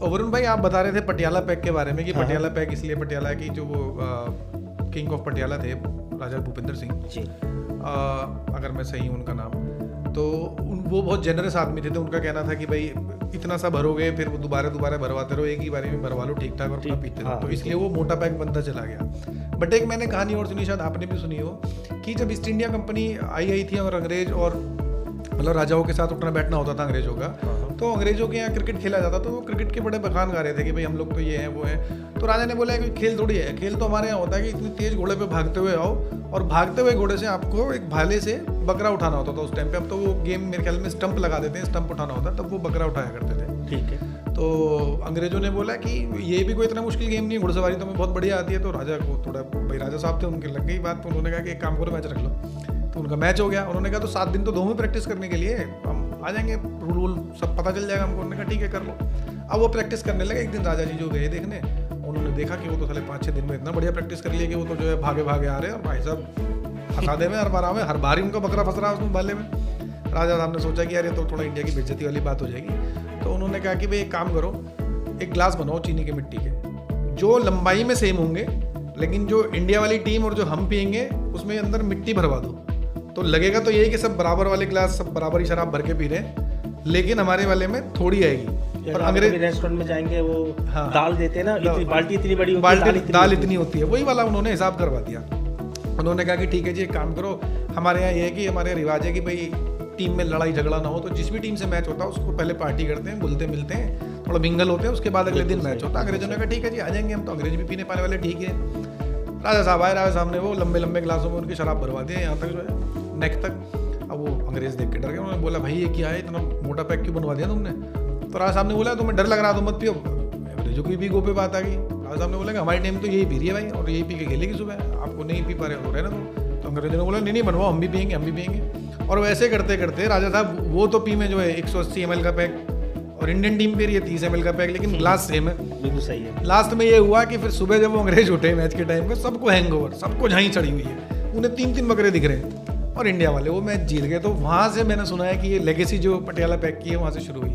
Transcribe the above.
वरुण भाई आप बता रहे थे पटियाला पैक के बारे में कि पटियाला पैक इसलिए पटियाला की जो वो किंग ऑफ पटियाला थे राजा भूपेंद्र सिंह जी। अगर मैं सही हूँ उनका नाम, तो वो बहुत जेनरस आदमी थे। तो उनका कहना था कि भाई इतना सा भरोगे फिर वो दोबारा भरवाते रहो, एक ही बारी में भरवा लो ठीक ठाक और अपना पीते रहो। तो इसलिए वो मोटा पैक बनता चला गया। बट एक मैंने कहानी और सुनी, शायद आपने भी सुनी हो, कि जब ईस्ट इंडिया कंपनी आई थी और अंग्रेज और मतलब राजाओं के साथ उठना बैठना होता था अंग्रेजों का, तो अंग्रेजों के यहाँ क्रिकेट खेला जाता, तो वो क्रिकेट के बड़े बखान गा रहे थे कि भाई हम लोग तो ये हैं वो हैं। तो राजा ने बोला कि खेल थोड़ी है, खेल तो हमारे यहाँ होता है कि इतनी तेज घोड़े पे भागते हुए आओ और भागते हुए घोड़े से आपको एक भाले से बकरा उठाना होता था उस टाइम पे। अब तो वो गेम मेरे ख्याल में स्टंप लगा देते हैं, स्टंप उठाना होता है, तब वो बकरा उठाया करते थे। ठीक है। तो अंग्रेजों ने बोला कि ये भी कोई इतना मुश्किल गेम नहीं है, घुड़सवारी तो हमें बहुत बढ़िया आती है। तो राजा को थोड़ा, भाई राजा साहब थे उनके लग गई बात, तो उन्होंने कहा कि एक काम करो मैच रख लो। तो उनका मैच हो गया। उन्होंने कहा तो 7 दिन तो दो में प्रैक्टिस करने के लिए, हम आ जाएंगे, रूल सब पता चल जाएगा हमको। उन्होंने कहा ठीक है कर लो। अब वो प्रैक्टिस करने लगे। एक दिन राजा जी जो गए देखने, उन्होंने देखा कि वो तो साले 5-6 दिन में इतना बढ़िया प्रैक्टिस कर लिया कि वो तो जो है भागे भागे आ रहे हैं और भाई साहब फंसा दे में हर बार ही उनका बकरा फंस रहा है उसमें भाले में। राजा साहब ने सोचा कि यार ये तो थोड़ा इंडिया की बेइज्जती वाली बात हो जाएगी। तो उन्होंने कहा कि भाई एक काम करो, एक ग्लास बनाओ चीनी के मिट्टी के, जो लंबाई में सेम होंगे, लेकिन जो इंडिया वाली टीम और जो हम पियेंगे उसमें अंदर मिट्टी भरवा दो। तो लगेगा तो यही कि सब बराबर वाले ग्लास, सब बराबर ही शराब भर के पी रहे हैं, लेकिन हमारे वाले में थोड़ी आएगी। और अंग्रेज रेस्टोरेंट में जाएंगे वो दाल देते हैं ना, बाल्टी इतनी बड़ी दाल इतनी होती है, वही वाला उन्होंने हिसाब करवा दिया। उन्होंने कहा कि ठीक है जी एक काम करो, हमारे यहाँ ये है कि हमारे रिवाज है कि भाई टीम में लड़ाई झगड़ा ना हो, तो जिस भी टीम से मैच होता है उसको पहले पार्टी करते हैं, घुलते मिलते हैं, थोड़ा मिंगल होते हैं, उसके बाद अगले दिन मैच होता है। अंग्रेजों ने कहा ठीक है जी आ जाएंगे हम, तो अंग्रेज भी पीने पाने वाले ठीक है। राजा साहब आए, राजा साहब ने वो लंबे लंबे ग्लासों में उनकी शराब भरवा दी यहाँ तक जो है नेक तक। अब वो अंग्रेज देख के डर गए। उन्होंने बोला भाई ये क्या है, इतना मोटा पैक क्यों बनवा दिया तुमने? तो राजा साहब ने बोला तुम्हें डर लग रहा तो मत पियो। अंग्रेजों की भी गो पे बात आ गई। राजा साहब ने बोला कि हमारी टीम तो यही पी रही है भाई, और यही पी के खेलेगी सुबह, आपको नहीं पी पा रहे हो रहना तुम। तो अंग्रेजों ने बोला नहीं बनवाओ, हम भी पियेंगे हम भी पियेंगे। और वैसे करते करते राजा साहब वो तो पी में जो है 180 ml का पैक, और इंडियन टीम पे ये 30 ml का पैक, लेकिन ग्लास सेम है। बिल्कुल सही है। लास्ट में ये हुआ कि फिर सुबह जब वो अंग्रेज उठे मैच के टाइम पे, सबको हैंगओवर, सबको झाई चढ़ी हुई है, उन्हें 3-3 बकरे दिख रहे हैं, और इंडिया वाले वो मैच जीत गए। तो वहाँ से मैंने सुना है कि ये लेगेसी जो पटियाला पैक की है वहाँ से शुरू हुई।